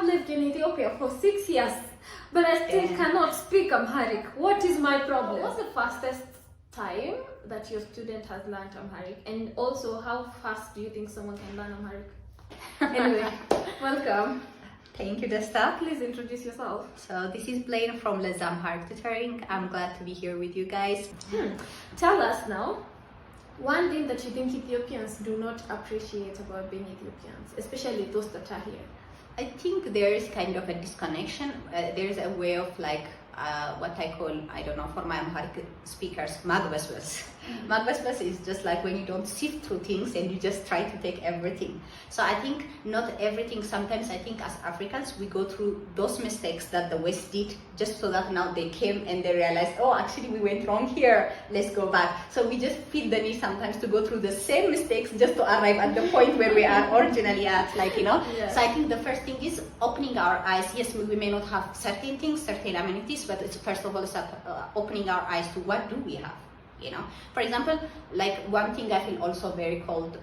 have lived in Ethiopia for 6 years, but I still cannot speak Amharic. What is my problem? What's the fastest time that your student has learned Amharic? And also, how fast do you think someone can learn Amharic? Anyway, welcome. Thank you, Desta. Please introduce yourself. So this is Blaine from Amharic Tutoring. I'm glad to be here with you guys. Tell us now, one thing that you think Ethiopians do not appreciate about being Ethiopians, especially those that are here. I think there is kind of a disconnection. There's a way of like what I call, I don't know, for my Amharic speakers, magbasbas. Magbasbas is just like when you don't sift through things and you just try to take everything. So I think not everything, sometimes I think as Africans, we go through those mistakes that the West did just so that now they came and they realized, oh, actually we went wrong here, let's go back. So we just feel the need sometimes to go through the same mistakes just to arrive at the point where we are originally at, like, you know. Yeah. So I think the first thing is opening our eyes. Yes, we may not have certain things, certain amenities, but it's first of all opening our eyes to what do we have. You know, for example, like one thing I feel also very called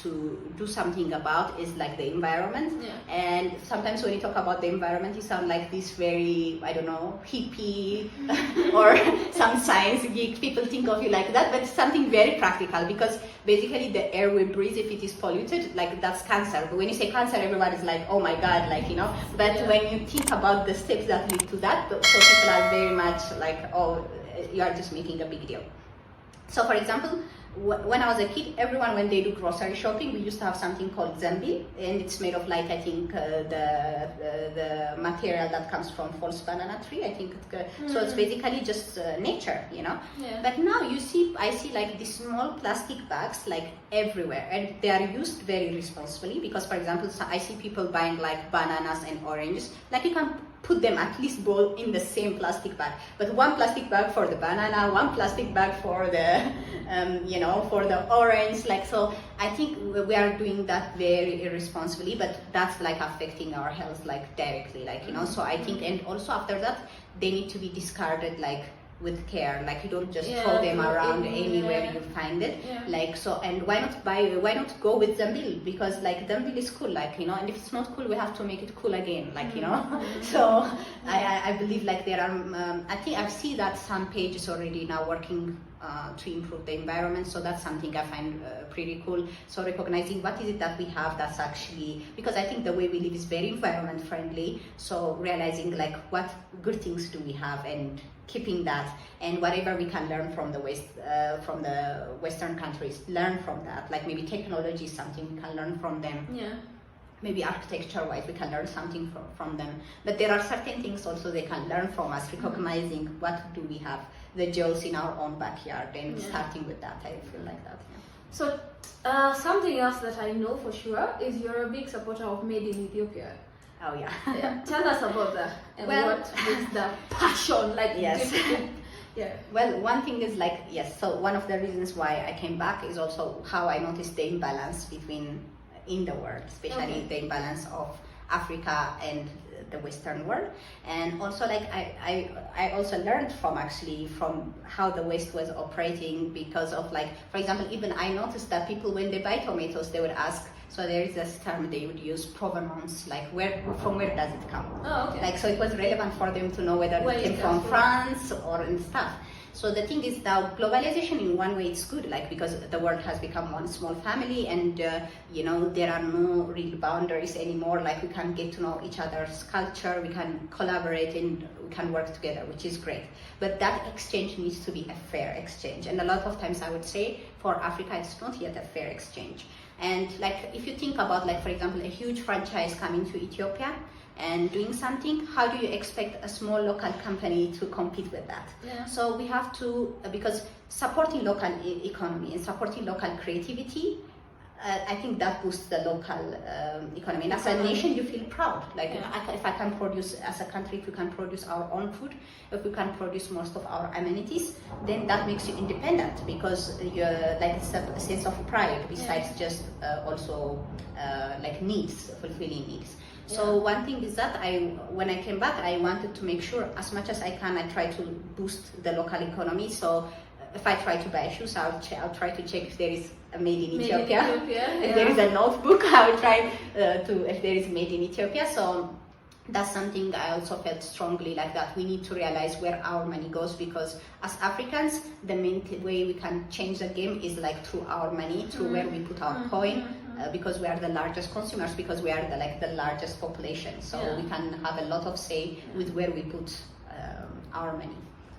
to do something about is like the environment. Yeah. And sometimes when you talk about the environment, you sound like this very, I don't know, hippie or some science geek. People think of you like that, but it's something very practical because basically the air we breathe, if it is polluted, like that's cancer. But when you say cancer, everybody's like, oh my God, like, you know. But when you think about the steps that lead to that, so people are very much like, oh, you are just making a big deal. So for example, when I was a kid, everyone, when they do grocery shopping, we used to have something called zambil, and it's made of like, I think the material that comes from false banana tree, I think. So it's basically just nature, you know. Yeah. But now I see like these small plastic bags like everywhere, and they are used very responsibly because, for example, I see people buying like bananas and oranges, like you can put them at least both in the same plastic bag, but one plastic bag for the banana, one plastic bag for the you know, for the orange, like. So I think we are doing that very irresponsibly, but that's like affecting our health like directly, like, you know. So I think, and also after that they need to be discarded like with care, like you don't just throw them around anywhere you find it. Like, so, and why not go with zambil, because like zambil is cool, like, you know, and if it's not cool, we have to make it cool again, like, you know. So I believe like there are I think I've seen that some pages already now working to improve the environment, so that's something I find pretty cool. So recognizing what is it that we have that's actually, because I think the way we live is very environment friendly, so realizing like what good things do we have and keeping that, and whatever we can learn from the Western countries, learn from that. Like maybe technology is something we can learn from them. Yeah. Maybe architecture-wise, we can learn something from them. But there are certain things also they can learn from us, recognizing what do we have, the jewels in our own backyard, and starting with that, I feel like that. Yeah. So something else that I know for sure is you're a big supporter of Made in Ethiopia. Oh yeah. Tell us about that and well, what is the passion like. Yes. Yeah. Well, one thing is like, yes, so one of the reasons why I came back is also how I noticed the imbalance in the world, especially the imbalance of Africa and the Western world. And also like I also learned from how the West was operating, because of like, for example, even I noticed that people, when they buy tomatoes, they would ask, so there is this term they would use, provenance, like from where does it come? Oh, okay. Like, so it was relevant for them to know whether it came from France or and stuff. So the thing is now, globalization in one way it's good, like, because the world has become one small family, and you know, there are no real boundaries anymore. Like, we can get to know each other's culture, we can collaborate, and we can work together, which is great. But that exchange needs to be a fair exchange, and a lot of times I would say for Africa it's not yet a fair exchange. And like, if you think about, like, for example, a huge franchise coming to Ethiopia and doing something, how do you expect a small local company to compete with that? Yeah. So we have to, because supporting local economy and supporting local creativity, I think that boosts the local economy. And as a nation, you feel proud. Like, if I can produce, as a country, if we can produce our own food, if we can produce most of our amenities, then that makes you independent, because you're like, it's a sense of pride besides just also like needs, fulfilling needs. So one thing is that when I came back, I wanted to make sure as much as I can, I try to boost the local economy. So if I try to buy shoes, I'll try to check if there is a made in Made Ethiopia. in Ethiopia, If there is a notebook, I will try if there is made in Ethiopia. So that's something I also felt strongly like that. We need to realize where our money goes, because as Africans, the main way we can change the game is like through our money, through where we put our coin, because we are the largest consumers, because we are the largest population. So we can have a lot of say with where we put our money.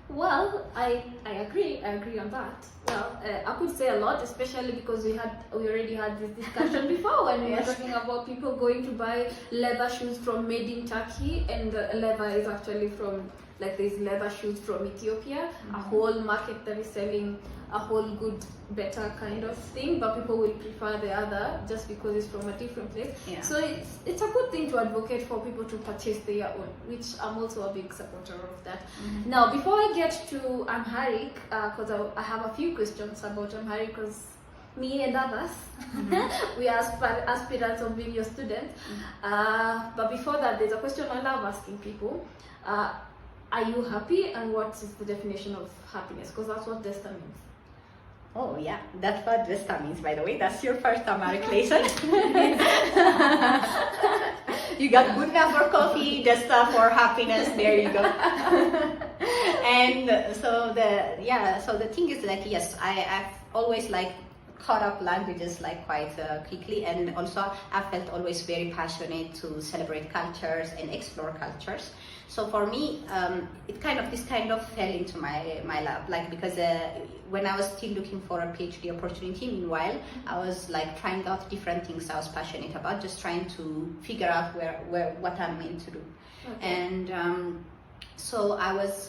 Well, I agree on that. Well, I could say a lot, especially because we already had this discussion before when we were talking about people going to buy leather shoes from made in Turkey, and the leather is actually from, like, there's leather shoes from Ethiopia, a whole market that is selling a whole good, better kind of thing, but people will prefer the other just because it's from a different place. Yeah. So it's a good thing to advocate for people to purchase their own, which I'm also a big supporter of that. Now, before I get to Amharic, because I have a few questions about Amharic, because me and others, we are aspirants of being your students. But before that, there's a question I love asking people. Are you happy, and what is the definition of happiness? Because that's what Desta means. Oh yeah, that's what Vesta means, by the way. That's your first Amharic lesson. You got good enough for coffee, Desta for happiness. There you go. And so the thing is that yes, I've always caught up languages quite quickly, and also I felt always very passionate to celebrate cultures and explore cultures. So for me, this kind of fell into my lap, because when I was still looking for a PhD opportunity, meanwhile I was trying out different things I was passionate about, just trying to figure out what I'm meant to do. Okay. And so I was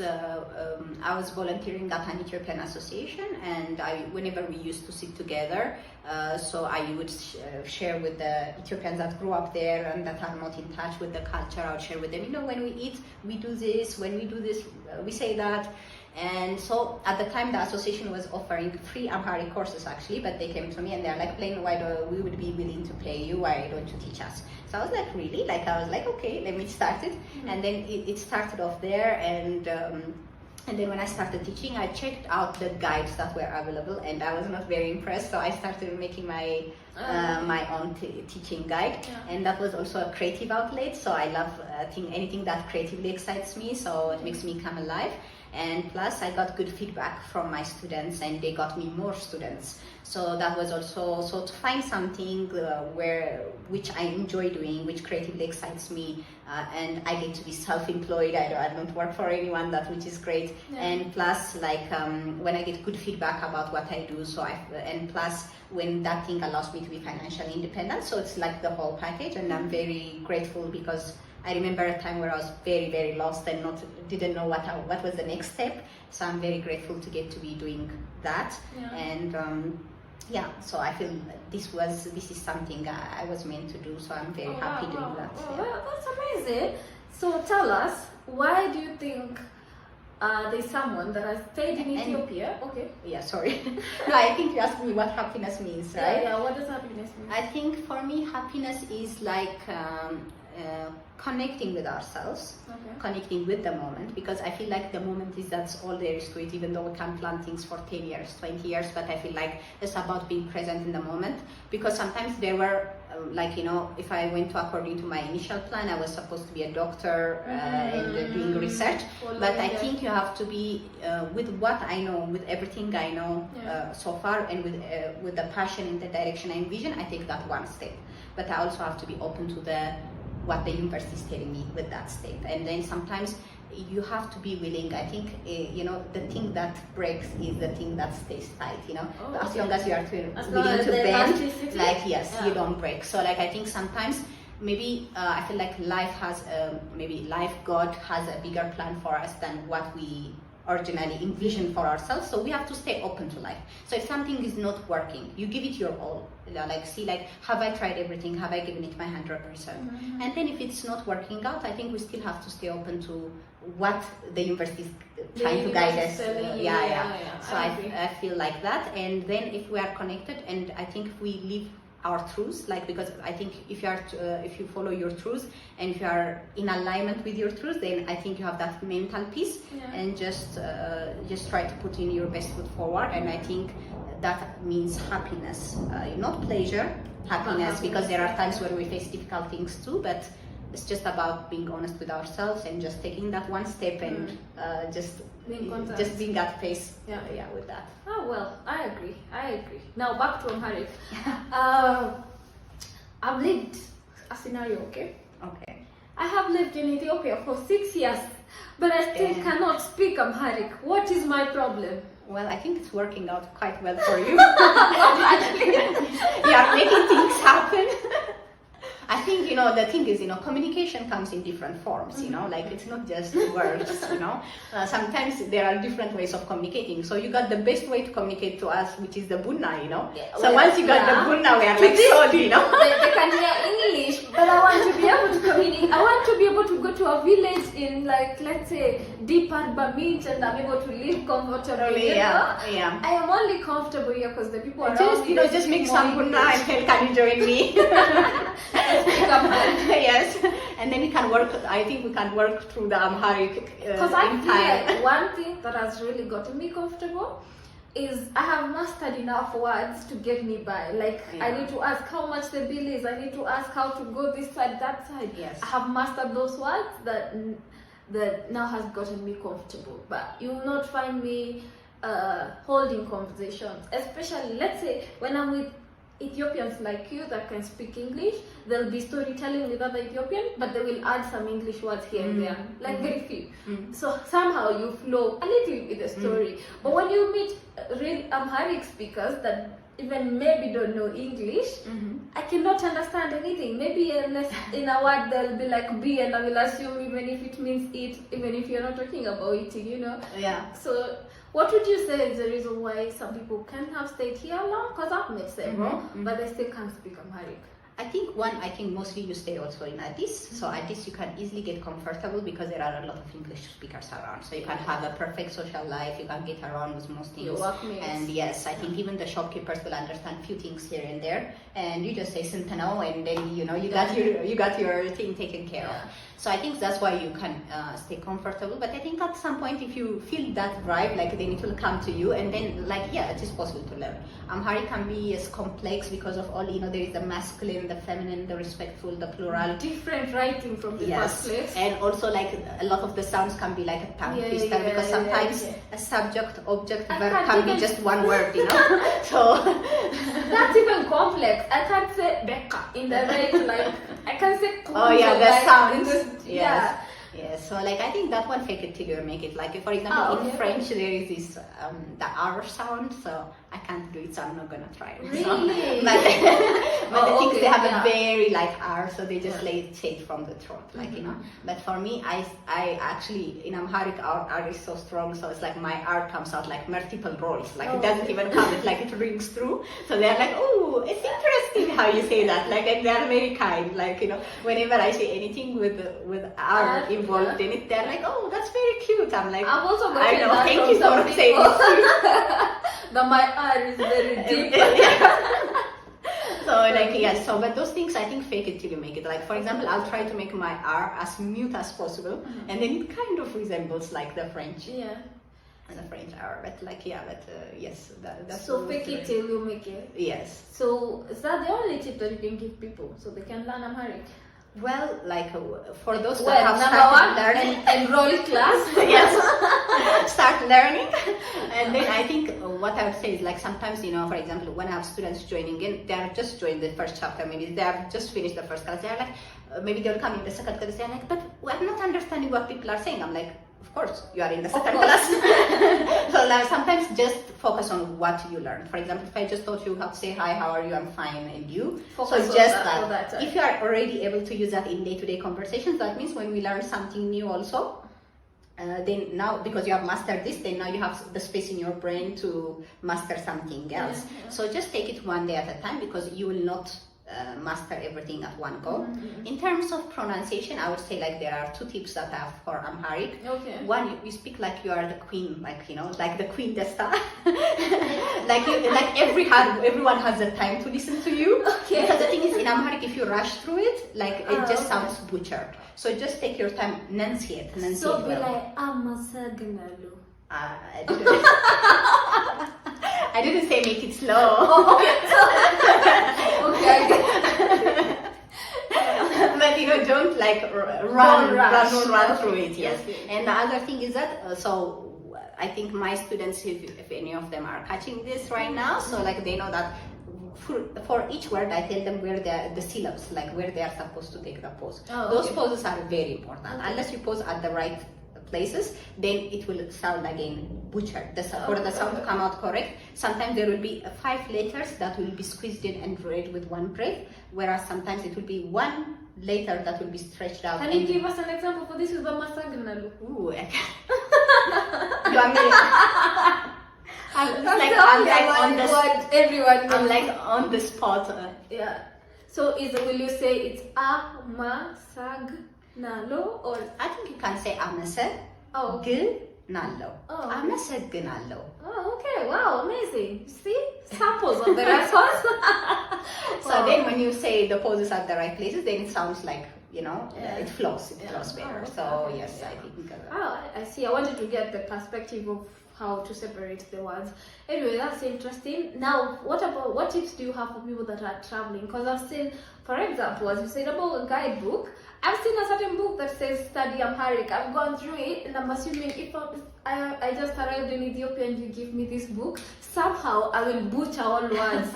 volunteering at an Ethiopian association, and whenever we used to sit together, so I would share with the Ethiopians that grew up there and that are not in touch with the culture. I would share with them, when we eat, we do this. When we do this, we say that. And so at the time, the association was offering free Amharic courses actually, but they came to me and they're like, Plain, we would be willing to pay you, why don't you teach us? So I was like, really? I was like, okay, let me start it. And then it started off there, and then when I started teaching, I checked out the guides that were available, and I was not very impressed, so I started making my own teaching guide. And that was also a creative outlet, so I love anything that creatively excites me, so it makes me come alive. And plus I got good feedback from my students, and they got me more students. So that was also, to find something which I enjoy doing, which creatively excites me, and I get to be self-employed. I don't work for anyone, which is great. And plus when I get good feedback about what I do, and plus when that thing allows me to be financially independent, so it's the whole package. And I'm very grateful, because I remember a time where I was very, very lost and didn't know what was the next step. So I'm very grateful to get to be doing that. And so I feel this is something I was meant to do. So I'm very happy doing that. Well, that's amazing. So tell us, why do you think there's someone that has stayed in Ethiopia? Okay. Yeah, sorry. No, I think you asked me what happiness means, right? Yeah, what does happiness mean? I think for me, happiness is connecting with ourselves, connecting with the moment, because I feel the moment that's all there is to it, even though we can plan things for 10 years, 20 years, but I feel it's about being present in the moment. Because sometimes there were, if I went according to my initial plan, I was supposed to be a doctor and doing research, but I think you have to be with what I know, with everything I know so far, and with the passion and the direction I envision, I take that one step. But I also have to be open to what the university is telling me with that step. And then sometimes you have to be willing. I think the thing that breaks is the thing that stays tight. As long as you are willing to bend, you don't break. So I think sometimes maybe I feel life has life, God has a bigger plan for us than what we originally envisioned for ourselves. So we have to stay open to life. So if something is not working, you give it your all. Have I tried everything? Have I given it my 100%? And then if it's not working out, I think we still have to stay open to what the university is trying to guide us. So I feel like that. And then if we are connected, and I think if we live our truths, like, because I think if you follow your truths and if you are in alignment with your truths, then I think you have that mental peace. And just try to put in your best foot forward, and I think that means happiness, not pleasure, happiness, because there are times where we face difficult things too, but it's just about being honest with ourselves and just taking that one step and just being at peace. With that. Oh well, I agree. Now back to Amharic. I've lived a scenario, okay? I have lived in Ethiopia for 6 years, but I still cannot speak Amharic. What is my problem? Well, I think it's working out quite well for you. You are making things happen. I think, the thing is, communication comes in different forms, like it's not just words, sometimes there are different ways of communicating. So you got the best way to communicate to us, which is the bunna, So once you got the bunna, we are like sold, They can hear English, but I want to be able to communicate. I want to be able to go to a village in, like, let's say, deep Bamit, and I'm able to live comfortably. I am only comfortable here because the people around me. Just make some bunna and tell, can you join me? Yes, and then we can work. I think we can work through the Amharic. Because I feel like one thing that has really gotten me comfortable is I have mastered enough words to get me by. Like I need to ask how much the bill is. I need to ask how to go this side, that side. Yes, I have mastered those words that now has gotten me comfortable. But you will not find me holding conversations, especially let's say when I'm with Ethiopians like you that can speak English. They'll be storytelling with other Ethiopians, but they will add some English words here and there, like very few. So somehow you flow a little with the story. But when you meet real Amharic speakers that even maybe don't know English, I cannot understand anything. Maybe unless in a word they'll be like be, and I will assume even if it means eat, even if you're not talking about eating, So what would you say is the reason why some people can have stayed here long? Because I've met several, but they still can't speak Amharic. I think mostly you stay also in Addis. So Addis you can easily get comfortable because there are a lot of English speakers around. So you can have a perfect social life, you can get around with most things. Your workmates. And yes, I think even the shopkeepers will understand few things here and there. And you just say Sintano, and then you got your thing taken care of. So I think that's why you can stay comfortable. But I think at some point, if you feel that vibe, like then it will come to you, and then it is possible to learn. Amharic can be as complex because of all, there is the masculine, the feminine, the respectful, the plural. Different writing from the first place. And also like a lot of the sounds can be like a tongue twister because sometimes a subject, object, verb can be just one word, So that's even complex. I can't say Becca in the right, like I can say the sounds. Yes. So I think that one, fake it till you make it. Like for example, in French there is this the R sound, so I can't do it, so I'm not gonna try it. Really? So, but the things they have a very R, so they just say it from the throat, But for me, I actually in Amharic our R is so strong, so it's like my R comes out like multiple roles, it doesn't even come, it's like it rings through. So they're like, oh, it's interesting how you say that, and they're very kind, whenever I say anything with R involved in it, they're like, oh, that's very cute. I'm like, I've also got I know, thank you for saying that my R is very deep. So but those things I think fake it till you make it. Like for example, I'll try to make my R as mute as possible, and then it kind of resembles like the French. The French R, but yes, that's so fake it till you make it. Yes. So is that the only tip that you can give people so they can learn Amharic? Well, for those that have started learning, enroll class. Yes, start learning, and then I think what I would say is sometimes for example, when I have students joining in, they have just joined the first chapter, maybe they have just finished the first class. They're like, maybe they'll come in the second class. They're like, but I'm not understanding what people are saying. I'm like, of course, you are in the second class. So sometimes just focus on what you learned. For example, if I just taught you how to say hi, how are you, I'm fine, and you. Focus so just on that. If you are already able to use that in day-to-day conversations, that means when we learn something new also, then now, because you have mastered this, then now you have the space in your brain to master something else. So just take it one day at a time, because you will not master everything at one go. In terms of pronunciation, I would say like there are 2 tips that I have for Amharic. Okay. One, you speak like you are the queen, like like the queen Desta. like everyone has the time to listen to you. Okay. Because the thing is, in Amharic, if you rush through it, like it just sounds butchered. So just take your time, enunciate So be well. like, "Amasagnalo." I didn't say make it slow. Okay, I get it. But don't like run through it. Yes. Okay. And the other thing is that so I think my students, if any of them are catching this right now, so like they know that for each word I tell them where the syllables, like where they are supposed to take the pause. Those pauses are very important. Unless you pause at the right places, then it will sound again butchered. For the sound to come out correct, sometimes there will be 5 letters that will be squeezed in and read with one breath, whereas sometimes it will be 1 letter that will be stretched out. Can you give us an example for this with Amasagnalo? Ooh, I can't. You want me? I'm like on the spot. Everyone knows. I'm like on the spot. Yeah. So will you say it's Amasagnalo or? I think you can say Amase. Oh. Nalo. Oh. Amasagnalo. Oh, okay. Wow, amazing. See? Samples of the response. So then when you say the pauses are the right places, then it sounds like, it flows. It flows better. Okay. So yes, I think. I see. I wanted to get the perspective of how to separate the words. Anyway, that's interesting. Now, what tips do you have for people that are traveling? Because I've seen, for example, as you said about a guidebook, I've seen a certain book that says study Amharic. I've gone through it, and I'm assuming if I just arrived in Ethiopia and you give me this book, somehow I will butcher all words.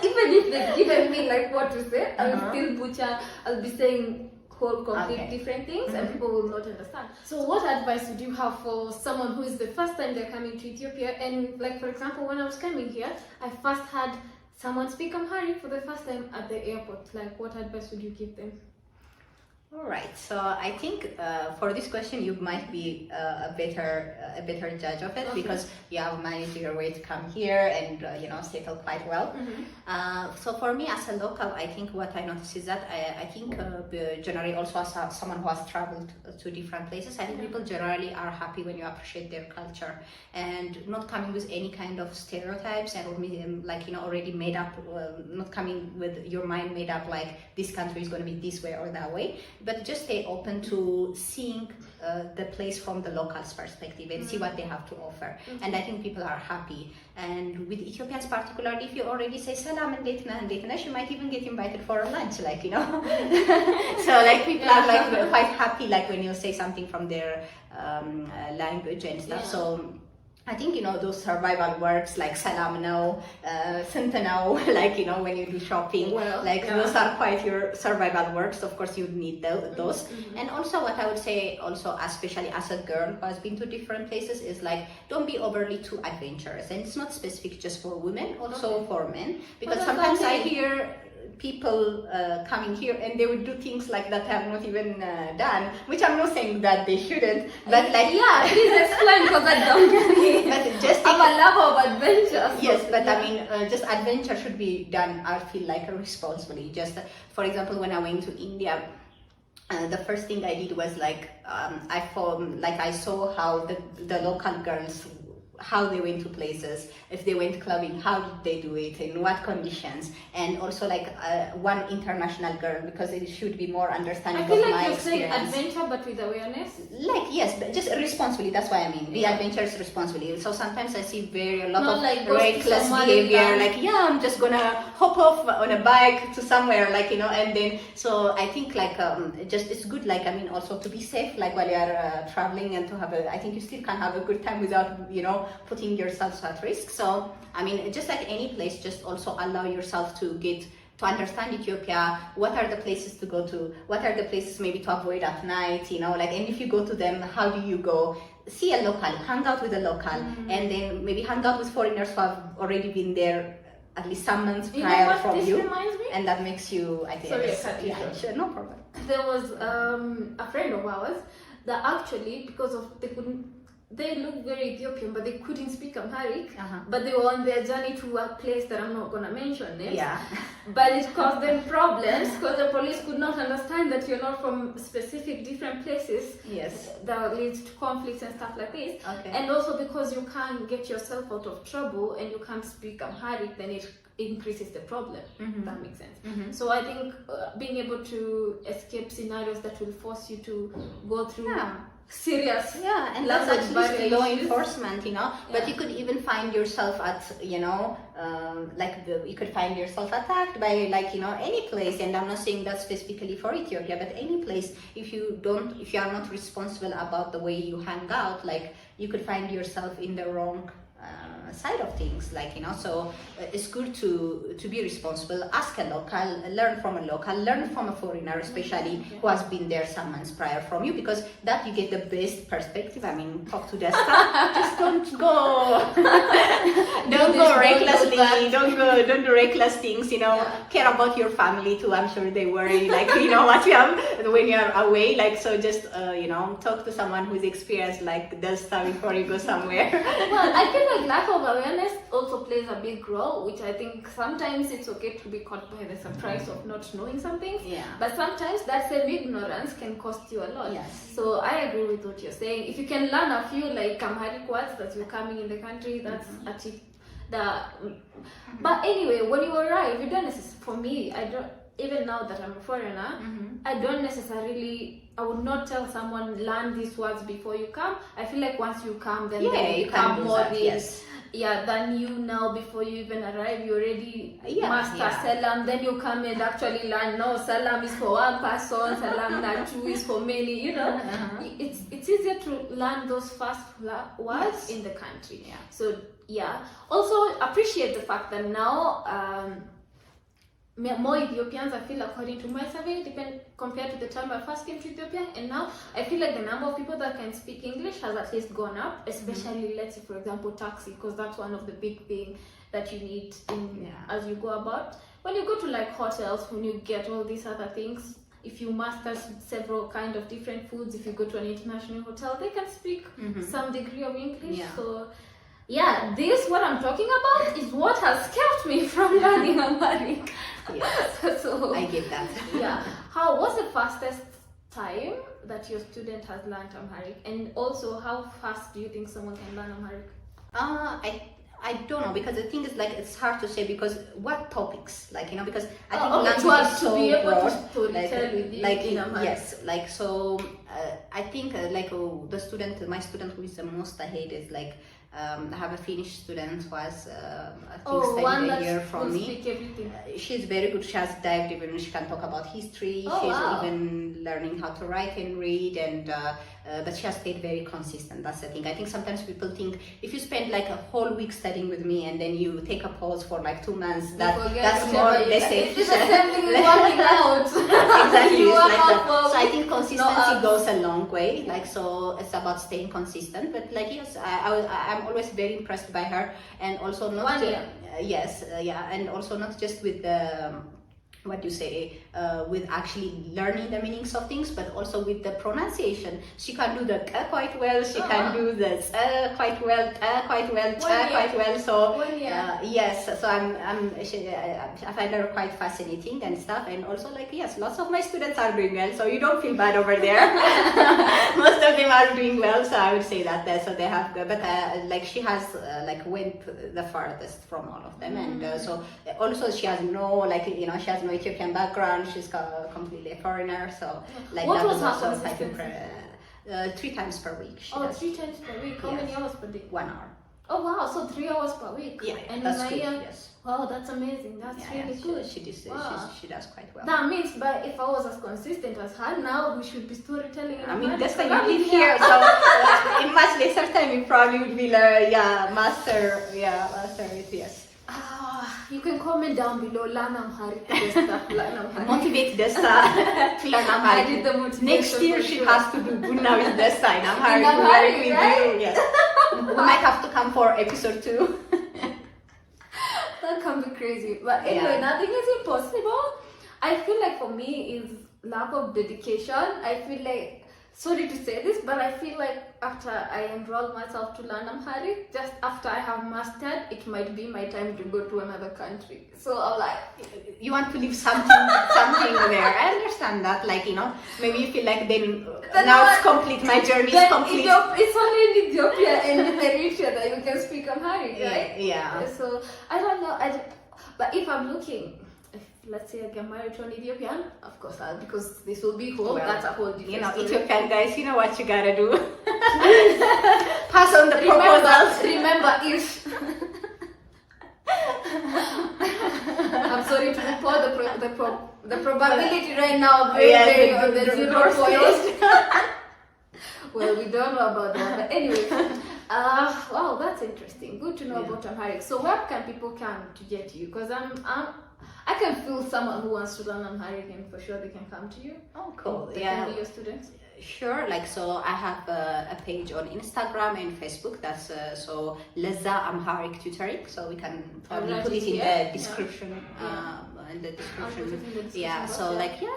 Even if they've given me like what to say, I will still butcher. I'll be saying whole complete different things and people will not understand. So what advice would you have for someone who is the first time they're coming to Ethiopia? And like, for example, when I was coming here, I first had someone speak Amharic for the first time at the airport. Like, what advice would you give them? All right. So I think for this question, you might be a better judge of it because you have managed your way to come here and settle quite well. So for me as a local, I think what I notice is that I think generally also as someone who has traveled to different places, I think people generally are happy when you appreciate their culture and not coming with any kind of stereotypes and already made up, not coming with your mind made up like this country is going to be this way or that way. But just stay open to seeing the place from the locals' perspective and see what they have to offer. And I think people are happy. And with Ethiopians particularly, if you already say salam and deitna, you might even get invited for a lunch, So like people are like quite happy like when you say something from their language and stuff. Yeah. So I think, those survival words like salam now, sinta now, when you do shopping, those are quite your survival words. Of course, you need those. And also what I would say also, especially as a girl who has been to different places, is like, don't be overly too adventurous. And it's not specific just for women, also for men. Because sometimes I hear people coming here and they would do things like that have not even done, which I'm not saying that they shouldn't, but like please explain because I don't get it. But just I'm a lover of adventure. Yes, but I mean, just adventure should be done, I feel like, responsibly. Just for example, when I went to India, the first thing I did was I saw how the local girls, how they went to places, if they went clubbing, how did they do it, in what conditions, and also one international girl, because it should be more understanding of my experience. I feel like you're saying adventure but with awareness. Yes, but just responsibly, that's what I mean. Be adventurous responsibly. So sometimes I see a lot of like reckless behavior, I'm just gonna hop off on a bike to somewhere, and then, so I think it's good, also to be safe, while you're traveling, and to have I think you still can have a good time without, putting yourself at risk. So, I mean, just like any place, just also allow yourself to understand Ethiopia. What are the places to go to? What are the places maybe to avoid at night? And if you go to them, how do you go? See a local, hang out with a local, and then maybe hang out with foreigners who have already been there at least some months prior from you. Reminds me? And that makes you, I think. Sorry, I cut you yeah, sure, no problem. There was a friend of ours that actually, because of they couldn't they look very Ethiopian, but they couldn't speak Amharic. Uh-huh. But they were on their journey to a place that I'm not gonna mention names. Yeah. But it caused them problems because the police could not understand that you're not from specific different places. Yes. That leads to conflicts and stuff like this. Okay. And also because you can't get yourself out of trouble and you can't speak Amharic, then it increases the problem. Mm-hmm. That makes sense. Mm-hmm. So I think being able to escape scenarios that will force you to go through serious and that's language actually law barriers. enforcement, but Yeah. you could even find yourself at you could find yourself attacked by any place, and I'm not saying that specifically for Ethiopia, but any place. If you are not responsible about the way you hang out, you could find yourself in the wrong side of things, so it's good to be responsible. Ask a local, learn from a local, learn from a foreigner, especially who has been there some months prior from you, because that you get the best perspective. I mean, talk to the staff. Just don't go recklessly. Don't do reckless things. Care about your family too. I'm sure they worry, what you have when you're away. So just talk to someone who's experienced does stuff before you go somewhere. Well, I feel like lack of awareness also plays a big role, which I think sometimes it's okay to be caught by the surprise of not knowing something. Yeah. But sometimes that same ignorance can cost you a lot. Yes. So I agree with what you're saying. If you can learn a few Amharic words that you're coming in the country, that's actually But anyway, when you arrive, you don't necessarily. For me, I don't. Even now that I'm a foreigner, I don't necessarily. I would not tell someone learn these words before you come. I feel like once you come, then they you become can do more that, real. yes. Yeah, than you now before you even arrive. You already master yeah. salam. Then you come and actually learn. No, salam is for one person. Salam natu is for many. It's easier to learn those first words in the country. Yeah. So also appreciate the fact that now. More Ethiopians, I feel, according to my survey, compared to the time I first came to Ethiopia, and now I feel like the number of people that can speak English has at least gone up, especially let's say, for example, taxi, because that's one of the big things that you need as you go about. When you go to hotels, when you get all these other things, if you master several kind of different foods, if you go to an international hotel, they can speak some degree of English. Yeah. So this what I'm talking about is what has kept me from learning Amharic. Yes. So I get that. What's the fastest time that your student has learned Amharic, and also how fast do you think someone can learn Amharic? I don't know, because the thing is it's hard to say, because what topics because I think language is so to be able broad, to storytell with you in Amharic. yes, so I think my student who is the most ahead is I have a Finnish student who has I think studied a year from me. Speak everything. She's very good. She has dived even. She can talk about history. She's even learning how to write and read, and but she has stayed very consistent. That's the thing. I think sometimes people think if you spend a whole week studying with me and then you take a pause for 2 months, that's more or less it. It's the same thing with working out. Exactly. You It's work like out that. for So I think consistency goes a long way. So it's about staying consistent. But yes, I'm always very impressed by her, and also not 1 year. And also not just with the with actually learning the meanings of things, but also with the pronunciation. She can do the quite well. She can do the quite well, quite well. So yes, so I find her quite fascinating and stuff. And also lots of my students are doing well. So you don't feel bad over there. Most of them are doing well. So I would say that. So they have, but she has went the farthest from all of them, and so also she has no she has no Ethiopian background. She's completely a foreigner, so what that was her also consistency? 3 times per week. 3 times per week. How many hours per day? 1 hour. Oh wow, so 3 hours per week. Yeah, and that's in a good. year, Yes. wow, that's amazing. That's really good. She does quite well. That means, but if I was as consistent as her, now we should be storytelling. I mean, that's why you live here. So in much lesser time, you probably would be master it. Yes. You can comment down below. Learn Amharic. Learn Amharic. Motivate Desta to learn Amharic. I did the motivation. Next year she has to do Bunna with Desta in Amharic. In Amharic, with right? you. Yes. We might have to come for episode 2. That can be crazy. But anyway, nothing is impossible. I feel like for me is lack of dedication. I feel like sorry to say this, but I feel like after I enroll myself to learn Amharic, just after I have mastered, it might be my time to go to another country. So I'm like, you want to leave something there. I understand that, like, maybe you feel like then now it's complete, my journey is complete. It's only in Ethiopia and in Eritrea that you can speak Amharic, right? Yeah. So I don't know, but if I'm looking, let's say I get married to an Ethiopian, of course because this will be home, that's a whole different story. Ethiopian guys, you know what you gotta do. Pass on the proposals. Remember if I'm sorry to report the probability right now very on the 0 point. Well, we don't know about that, but anyway. Wow, that's interesting. Good to know about Amharic. So where can people come to get you? Because I can feel someone who wants to learn Amharic, and for sure they can come to you. Oh, cool. They can be your students. Sure, like, so I have a page on Instagram and Facebook, that's so Leza Amharic Tutoring, so we can probably put it in the description. In the description.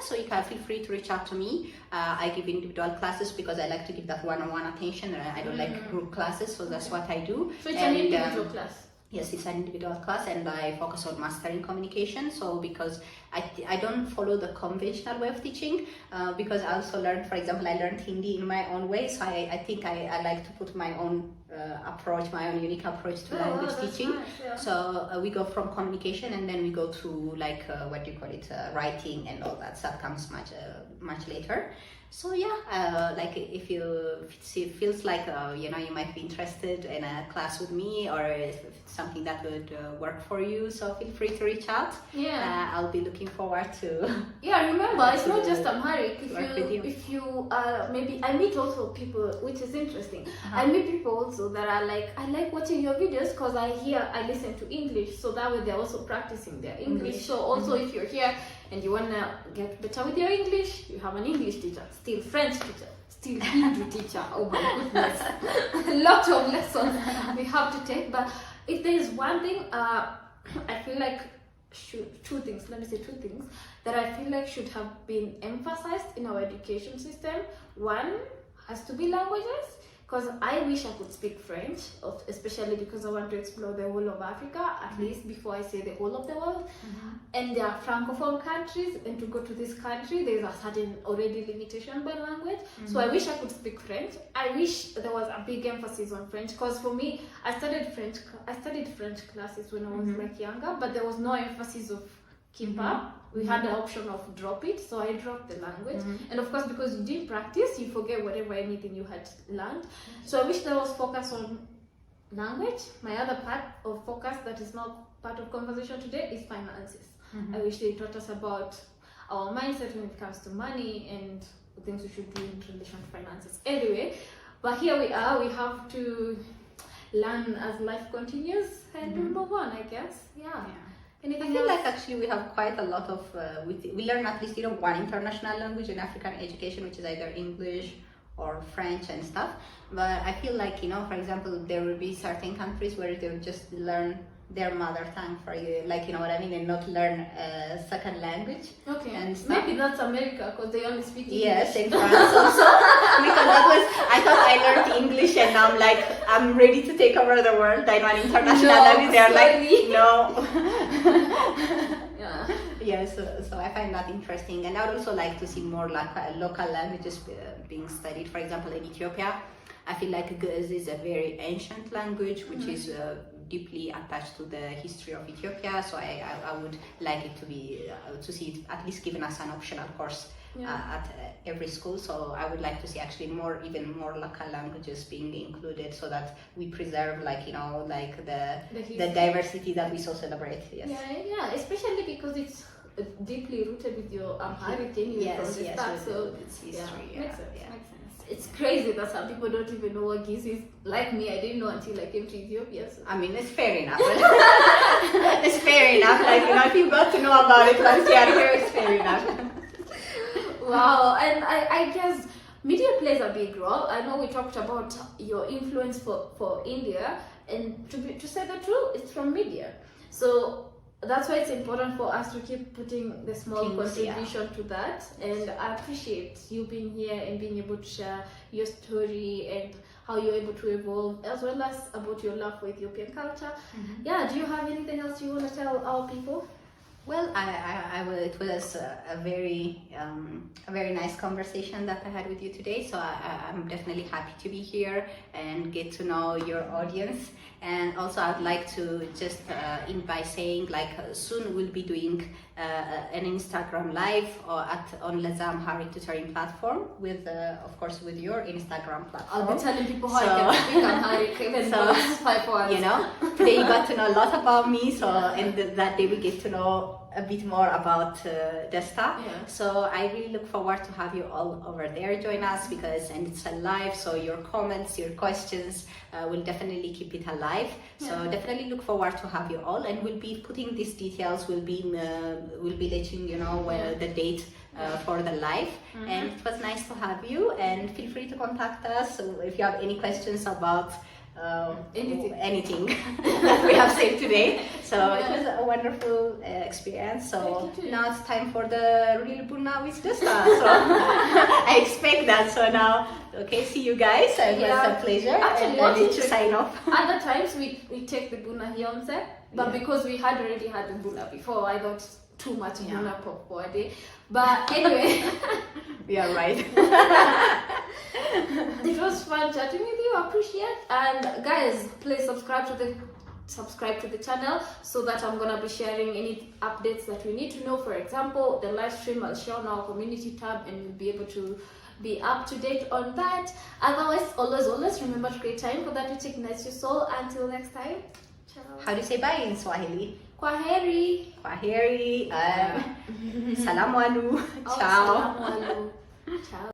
So you can feel free to reach out to me. I give individual classes because I like to give that one-on-one attention. I don't like group classes, so that's what I do. So it's an individual class? Yes, it's an individual class, and I focus on mastering communication. So because I don't follow the conventional way of teaching, because I also learned, for example, I learned Hindi in my own way. So I think I like to put my own approach, my own unique approach to language teaching. Nice, yeah. So we go from communication, and then we go to like writing and all that. So that comes much later. So like if it feels like you might be interested in a class with me, or if it's something that would work for you, so feel free to reach out. I'll be looking forward to. Remember, it's not just Amharic. If you maybe I meet also people, which is interesting. I meet people also that are like, I like watching your videos because I listen to English, so that way they're also practicing their English. So also if you're here and you wanna get better with your English, you have an English teacher, still French teacher, still Hebrew teacher. Oh my goodness, a lot of lessons we have to take. But if there is one thing, I feel like two things that I feel like should have been emphasized in our education system. One has to be languages, because I wish I could speak French, especially because I want to explore the whole of Africa, at least before I say the whole of the world. And there are francophone countries, and to go to this country, there's a certain already limitation by language. So I wish I could speak French. I wish there was a big emphasis on French, because for me, I studied French classes when I was like younger, but there was no emphasis of keep up. We had the option of drop it, so I dropped the language. And of course, because you didn't practice, you forget anything you had learned. So I wish there was focus on language. My other part of focus that is not part of conversation today is finances. I wish they taught us about our mindset when it comes to money and the things we should do in relation to finances. Anyway, but here we are, we have to learn as life continues and move on, I guess. Anything I feel else? like actually we have quite a lot of, we learn at least one international language in African education, which is either English or French and stuff. But I feel like, for example, there will be certain countries where they will just learn their mother tongue for you, like, you know what I mean, and not learn a second language. Okay, and stuff. Maybe that's America, because they only speak English. Yes, in France also. Because I thought I learned English, and now I'm ready to take over the world. I want international language. They're like, no. So I find that interesting, and I would also like to see more local languages being studied. For example, in Ethiopia, I feel like Ge'ez is a very ancient language, which is deeply attached to the history of Ethiopia. So I would like it to be to see it at least given as an optional course at every school. So I would like to see actually even more local languages being included, so that we preserve, the diversity that we so celebrate. Yeah, especially because it's deeply rooted with your Amharic anyway from the start. So it's history. Makes sense. It's crazy that some people don't even know what Ge'ez is. Like me, I didn't know until I came to Ethiopia. So. I mean, it's fair enough. It's fair enough. If you got to know about it once you are here, it's fair enough. Wow, and I guess media plays a big role. I know we talked about your influence for India, and to say the truth, it's from media. So that's why it's important for us to keep putting the small Things, contribution to that. And I appreciate you being here and being able to share your story and how you're able to evolve, as well as about your love for Ethiopian culture. Yeah, do you have anything else you want to tell our people? Well, I will. It was a very nice conversation that I had with you today. So I'm definitely happy to be here and get to know your audience. And also, I'd like to just end by saying, like, soon we'll be doing an Instagram live or on Leza Amharic tutoring platform with, of course, with your Instagram platform. I'll be telling people how I can speak Amharic even those 5 hours. You know, today you got to know a lot about me. So and that day we get to know a bit more about Desta. Yeah. So I really look forward to have you all over there join us, because and it's a live, so your comments, your questions will definitely keep it alive. So definitely look forward to have you all, and we'll be putting these details. We'll be letting you know when the date for the live. And it was nice to have you, and feel free to contact us if you have any questions about anything that we have said today. So it was a wonderful experience. So now it's time for the real Buna with Desta. So I expect that. So now, okay, see you guys. It was a pleasure. Actually, and to sign off. Other times we take the Buna here on set, but because we had already had the Buna before, I thought too much Buna pop for a day. But anyway, yeah, right. It was fun chatting with you. I appreciate. And guys, please subscribe to the channel, so that I'm gonna be sharing any updates that you need to know. For example, the live stream I'll share on our community tab, and you'll be able to be up to date on that. Otherwise, always remember to create time for that which ignites your soul. Until next time, ciao. How do you say bye in Swahili? Kwaheri. Kwaheri. Salamu alu. Oh, Ciao. salamu alaikum. Ciao.